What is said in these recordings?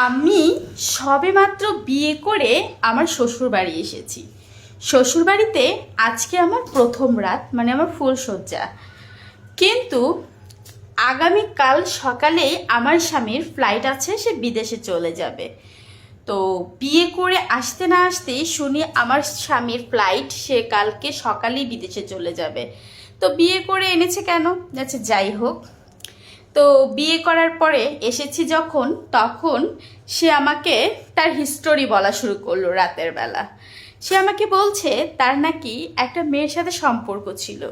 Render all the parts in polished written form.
আমি সবেমাত্র বিয়ে করে আমার শ্বশুরবাড়ি এসেছি। শ্বশুরবাড়িতে আজকে আমার প্রথম রাত, মানে আমার ফুলশয্যা। কিন্তু আগামীকাল সকালে আমার স্বামীর ফ্লাইট আছে, সে বিদেশে চলে যাবে। তো বিয়ে করে আসতে না আসতেই শুনি আমার স্বামীর ফ্লাইট, সে কালকে সকালেই বিদেশে চলে যাবে। তো বিয়ে করে এনেছে কেন, আচ্ছা যাই হোক। তো বিয়ে করার পরে এসেছি যখন, তখন সে আমাকে তার হিস্টোরি বলা শুরু করলো রাতের বেলা। সে আমাকে বলছে তার নাকি একটা মেয়ের সাথে সম্পর্ক ছিল,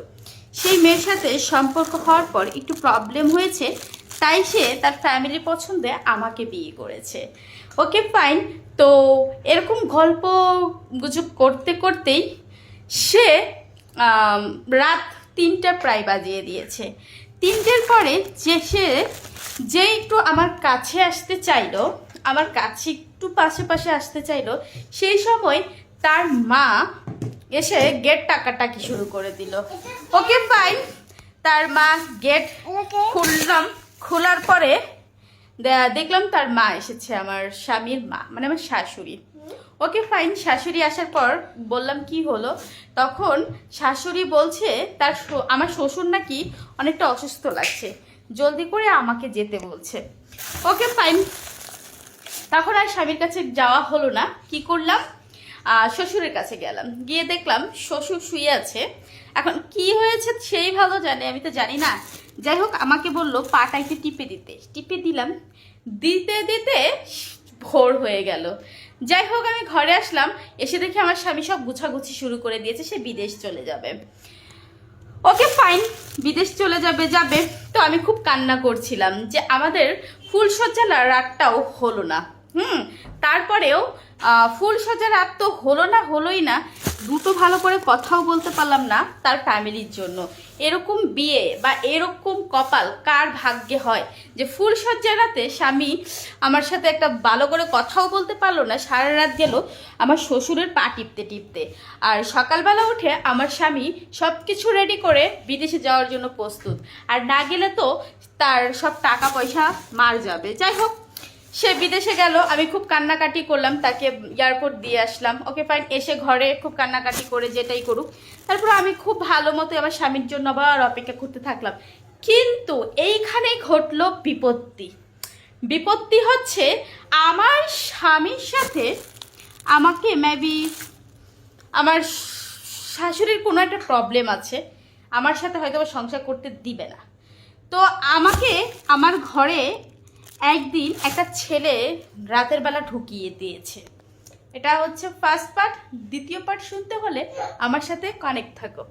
সেই মেয়ের সাথে সম্পর্ক হওয়ার পর একটু প্রবলেম হয়েছে, তাই সে তার ফ্যামিলির পছন্দে আমাকে বিয়ে করেছে। Okay fine. তো এরকম গল্প গুজব করতে করতেই সে রাত 3টা প্রায় বাজিয়ে দিয়েছে। 3টের পরে যে একটু আমার কাছে আসতে চাইলো, আমার কাছে একটু পাশে পাশে আসতে চাইলো, সেই সময় তার মা এসে গেট টাকাটাকি শুরু করে দিল। Okay fine. তার মা গেট খোলার পরে দেখলাম তার মা এসেছে, আমার স্বামীর মা, মানে আমার শাশুড়ি। Okay fine. শাশুড়ি আসার পর বললাম কি হলো, তখন শাশুড়ি বলছে আমার শ্বশুর নাকি অনেকটা অসুস্থ লাগছে, জলদি করে আমাকে যেতে বলছে। Okay fine. তখন আর স্বামীর কাছে যাওয়া হলো না, কি করলাম, শ্বশুরের কাছে গেলাম। গিয়ে দেখলাম শ্বশুর শুয়ে আছে। এখন কি হয়েছে সেই ভালো জানে, আমি তো জানি না। যাই হোক, আমাকে বললো পাটা একটু টিপে দিলাম। দিতে দিতে ভোর হয়ে গেল। যাই হোক, আমি ঘরে আসলাম, এসে দেখি আমার স্বামী সব গুছাগুছি শুরু করে দিয়েছে, সে বিদেশ চলে যাবে। ওকে ফাইন, বিদেশ চলে যাবে। তো আমি খুব কান্না করছিলাম যে আমাদের ফুলশয্যা রাতটাও হলো না। তারপরেও ফুলশয্যা রাত তো হলোই না, দুটো ভালো করে কথাও বলতে পারলাম না তার ফ্যামিলির জন্য। এরকম বিয়ে বা এরকম কপাল কার ভাগ্যে হয় যে ফুলশয্যা রাতে স্বামী আমার সাথে একটা ভালো করে কথাও বলতে পারলো না, সারা রাত গেল আমার শ্বশুরের পা টিপতে। আর সকালবেলা উঠে আমার স্বামী সব কিছু রেডি করে বিদেশে যাওয়ার জন্য প্রস্তুত, আর না গেলে তো তার সব টাকা পয়সা মার যাবে। যাই হোক, সে বিদেশে গেল, আমি খুব কান্নাকাটি করলাম, তাকে এয়ারপোর্ট দিয়ে আসলাম। Okay fine. এসে ঘরে খুব কান্নাকাটি করে যেটাই করুক, তারপর আমি খুব ভালো মতো আমার স্বামীর জন্য আবার অপেক্ষা করতে থাকলাম। কিন্তু এইখানেই ঘটলো বিপত্তি হচ্ছে আমার স্বামীর সাথে আমাকে মেবি আমার শাশুড়ির কোনো একটা প্রবলেম আছে, আমার সাথে হয়তো সংসার করতে দিবে না। তো আমাকে আমার ঘরে একদিন একটা ছেলে রাতের বেলা ঢুকিয়ে দিয়েছে। এটা হচ্ছে ফার্স্ট পার্ট। দ্বিতীয় পার্ট শুনতে হলে আমার সাথে কানেক্ট থাকো।